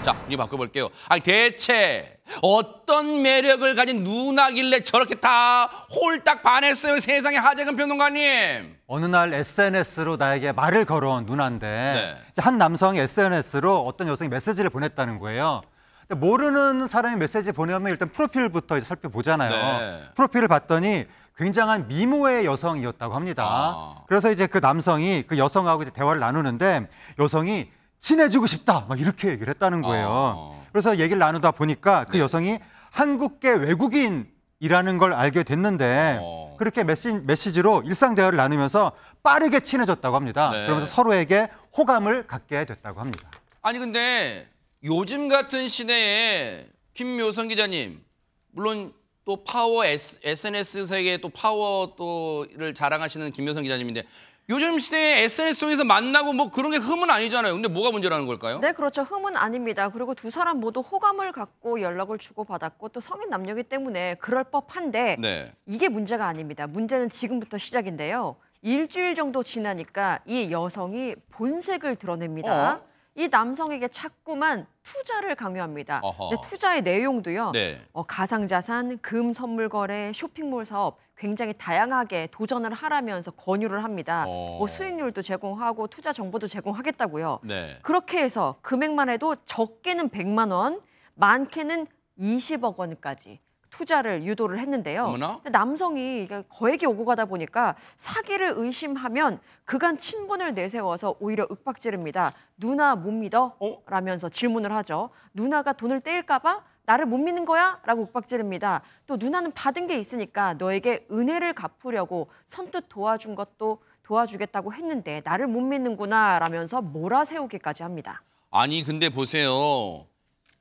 자, 이제 바꿔볼게요. 아니, 대체 어떤 매력을 가진 누나길래 저렇게 다 홀딱 반했어요, 세상에. 하재근 평론가님. 어느 날 SNS로 나에게 말을 걸어온 누나인데 네. 한 남성이 SNS로 어떤 여성이 메시지를 보냈다는 거예요. 근데 모르는 사람이 메시지 보내면 일단 프로필부터 이제 살펴보잖아요. 네. 프로필을 봤더니 굉장한 미모의 여성이었다고 합니다. 그래서 이제 그 남성이 그 여성하고 이제 대화를 나누는데 여성이 친해지고 싶다 막 이렇게 얘기를 했다는 거예요. 그래서 얘기를 나누다 보니까 그 여성이 한국계 외국인이라는 걸 알게 됐는데 그렇게 메시지로 일상 대화를 나누면서 빠르게 친해졌다고 합니다. 네. 그러면서 서로에게 호감을 갖게 됐다고 합니다. 아니, 근데 요즘 같은 시대에 김묘성 기자님, 물론 또 파워 SNS 세계의 또 파워 또를 자랑하시는 김묘성 기자님인데 요즘 시대에 SNS 통해서 만나고 뭐 그런 게 흠은 아니잖아요. 근데 뭐가 문제라는 걸까요? 네, 그렇죠. 흠은 아닙니다. 그리고 두 사람 모두 호감을 갖고 연락을 주고받았고 또 성인 남녀이기 때문에 그럴 법한데 네. 이게 문제가 아닙니다. 문제는 지금부터 시작인데요. 일주일 정도 지나니까 이 여성이 본색을 드러냅니다. 이 남성에게 자꾸만 투자를 강요합니다. 근데 투자의 내용도요. 네. 가상자산, 금 선물 거래, 쇼핑몰 사업 굉장히 다양하게 도전을 하라면서 권유를 합니다. 뭐 수익률도 제공하고 투자 정보도 제공하겠다고요. 네. 그렇게 해서 금액만 해도 적게는 100만 원, 많게는 20억 원까지 투자를 유도를 했는데요. 어머나? 근데 남성이 거액이 오고 가다 보니까 사기를 의심하면 그간 친분을 내세워서 오히려 윽박지릅니다. 누나 못 믿어? 라면서 질문을 하죠. 누나가 돈을 떼일까 봐? 나를 못 믿는 거야? 라고 윽박지릅니다. 또 누나는 받은 게 있으니까 너에게 은혜를 갚으려고 선뜻 도와준 것도 도와주겠다고 했는데 나를 못 믿는구나 라면서 몰아세우기까지 합니다. 아니, 근데 보세요.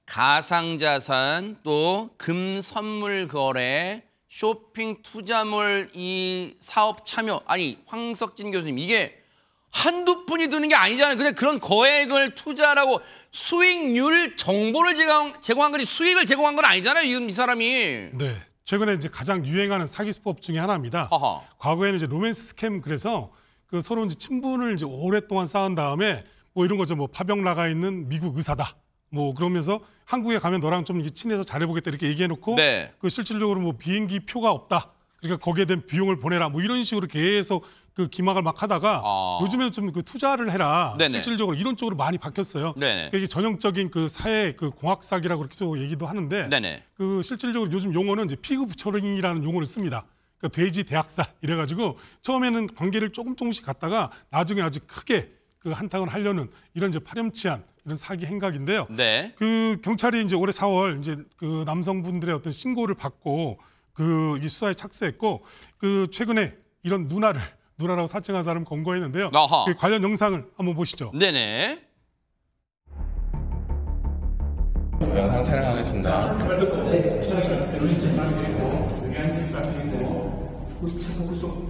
가상자산, 또 금 선물 거래, 쇼핑 투자몰 이 사업 참여. 아니, 황석진 교수님, 이게 한두 푼이 드는 게 아니잖아요. 근데 그런 거액을 투자라고 수익률 정보를 제공한 거지 수익을 제공한 건 아니잖아요. 이 사람이. 네. 최근에 이제 가장 유행하는 사기 수법 중에 하나입니다. 과거에는 이제 로맨스 스캠 그래서 그 서로 이제 친분을 이제 오랫동안 쌓은 다음에 뭐 이런 거죠. 뭐 파병 나가 있는 미국 의사다. 뭐 그러면서 한국에 가면 너랑 좀 친해서 잘해보겠다 이렇게 얘기해놓고 네. 그 실질적으로 뭐 비행기 표가 없다. 그러니까 거기에 대한 비용을 보내라. 뭐 이런 식으로 계속 그 기막을 막 하다가 요즘에는 좀 그 투자를 해라. 네네. 실질적으로 이런 쪽으로 많이 바뀌었어요. 그러니까 이게 전형적인 그 사회 그 공학 사기라고 그렇게 또 얘기도 하는데 네네. 그 실질적으로 요즘 용어는 이제 피그 부처링이라는 용어를 씁니다. 그러니까 돼지 대학살 이래가지고 처음에는 관계를 조금씩 갖다가 나중에 아주 크게 그 한탕을 하려는 이런 이제 파렴치한 이런 사기 행각인데요. 네. 그 경찰이 이제 올해 4월 이제 그 남성분들의 어떤 신고를 받고 그 이 수사에 착수했고 그 최근에 이런 누나라고 사칭한 사람 검거했는데요. 그 관련 영상을 한번 보시죠. 네네. 영상 촬영하겠습니다.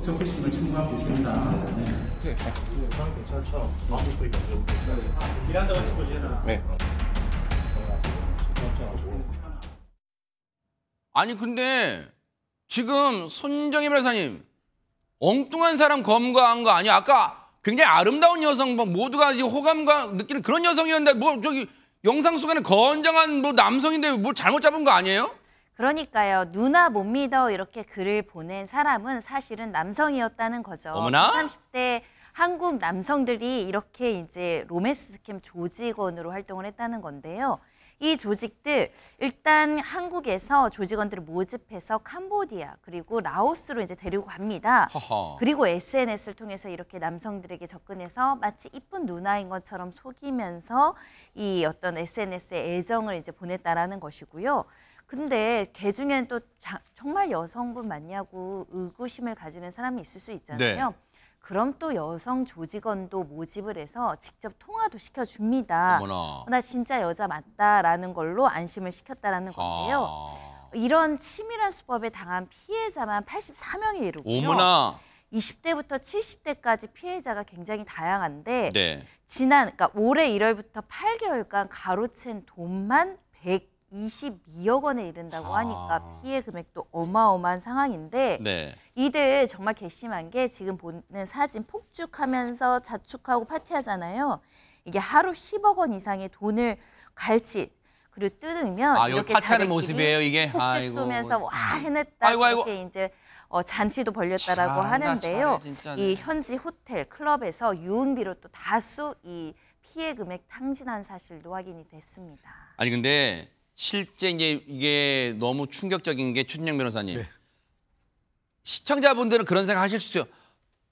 적폐심을 청구하고 있습니다. 괜찮죠? 일한다고 싶어지나? 네. 아니, 근데 지금 손정희 변호사님 엉뚱한 사람 검거한 거 아니야? 아까 굉장히 아름다운 여성 모두가 이제 호감과 느끼는 그런 여성이었는데 뭐 저기 영상 속에는 건장한 뭐 남성인데 뭘 잘못 잡은 거 아니에요? 그러니까요. 누나 못 믿어 이렇게 글을 보낸 사람은 사실은 남성이었다는 거죠. 어머나? 30대 한국 남성들이 이렇게 이제 로맨스 스캠 조직원으로 활동을 했다는 건데요. 이 조직들 일단 한국에서 조직원들을 모집해서 캄보디아 그리고 라오스로 이제 데리고 갑니다. 그리고 SNS를 통해서 이렇게 남성들에게 접근해서 마치 이쁜 누나인 것처럼 속이면서 이 어떤 SNS에 애정을 이제 보냈다라는 것이고요. 근데 걔 중에는 또 정말 여성분 맞냐고 의구심을 가지는 사람이 있을 수 있잖아요. 네. 그럼 또 여성 조직원도 모집을 해서 직접 통화도 시켜줍니다. 어머나. 나 진짜 여자 맞다라는 걸로 안심을 시켰다라는 건데요. 이런 치밀한 수법에 당한 피해자만 84명이 이르고요. 어머나. 20대부터 70대까지 피해자가 굉장히 다양한데 네. 그러니까 올해 1월부터 8개월간 가로챈 돈만 122억 원에 이른다고 하니까 피해 금액도 어마어마한 상황인데 네. 이들 정말 괘씸한 게 지금 보는 사진 폭죽하면서 자축하고 파티하잖아요. 이게 하루 10억 원 이상의 돈을 갈취 그리고 뜯으면 이거 이렇게 파티하는 모습이에요, 이게? 폭죽 아이고. 쏘면서 와 해냈다 아이고. 이렇게 이제 잔치도 벌렸다라고 하는데요. 잘해, 이 현지 호텔, 클럽에서 유흥비로 또 다수 이 피해 금액 탕진한 사실도 확인이 됐습니다. 아니 근데 실제 이게 너무 충격적인 게 최준영 변호사님. 네. 시청자분들은 그런 생각 하실 수도 있어요.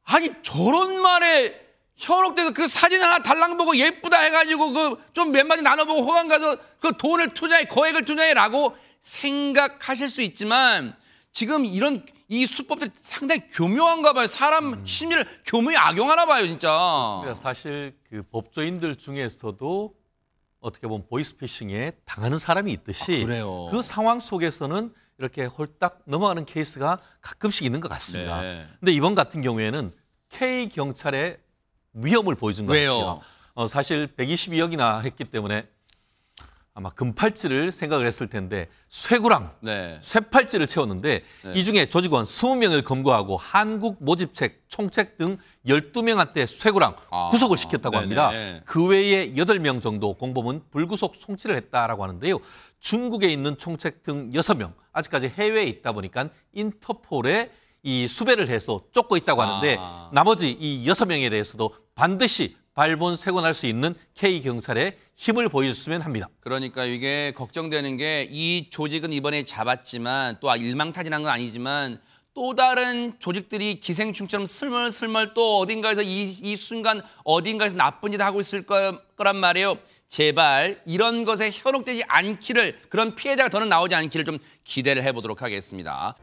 아니 저런 말에 현혹돼서 그 사진 하나 달랑 보고 예쁘다 해가지고 그 좀 몇 마디 나눠보고 호감 가서 그 돈을 투자해 거액을 투자해라고 생각하실 수 있지만 지금 이런 이 수법들이 상당히 교묘한가 봐요. 사람 심리를 교묘히 악용하나 봐요, 진짜. 그렇습니다. 사실 그 법조인들 중에서도 어떻게 보면 보이스피싱에 당하는 사람이 있듯이 그래요. 그 상황 속에서는 이렇게 홀딱 넘어가는 케이스가 가끔씩 있는 것 같습니다. 네. 근데 이번 같은 경우에는 K 경찰의 위험을 보여준 것 왜요? 같습니다. 사실 122억이나 했기 때문에 아마 금팔찌를 생각을 했을 텐데 쇠구랑, 네. 쇠팔찌를 채웠는데 이 중에 조직원 20명을 검거하고 한국 모집책, 총책 등 12명한테 쇠구랑 구속을 시켰다고 합니다. 그 외에 8명 정도 공범은 불구속 송치를 했다라고 하는데요. 중국에 있는 총책 등 6명, 아직까지 해외에 있다 보니까 인터폴에 이 수배를 해서 쫓고 있다고 하는데 나머지 이 6명에 대해서도 반드시 발본색원할 수 있는 K경찰의 힘을 보여줬으면 합니다. 그러니까 이게 걱정되는 게 이 조직은 이번에 잡았지만 또 일망타진한 건 아니지만 또 다른 조직들이 기생충처럼 슬멀슬멀 또 어딘가에서 이 순간 어딘가에서 나쁜 짓을 하고 있을 거란 말이에요. 제발 이런 것에 현혹되지 않기를 그런 피해자가 더는 나오지 않기를 좀 기대를 해보도록 하겠습니다.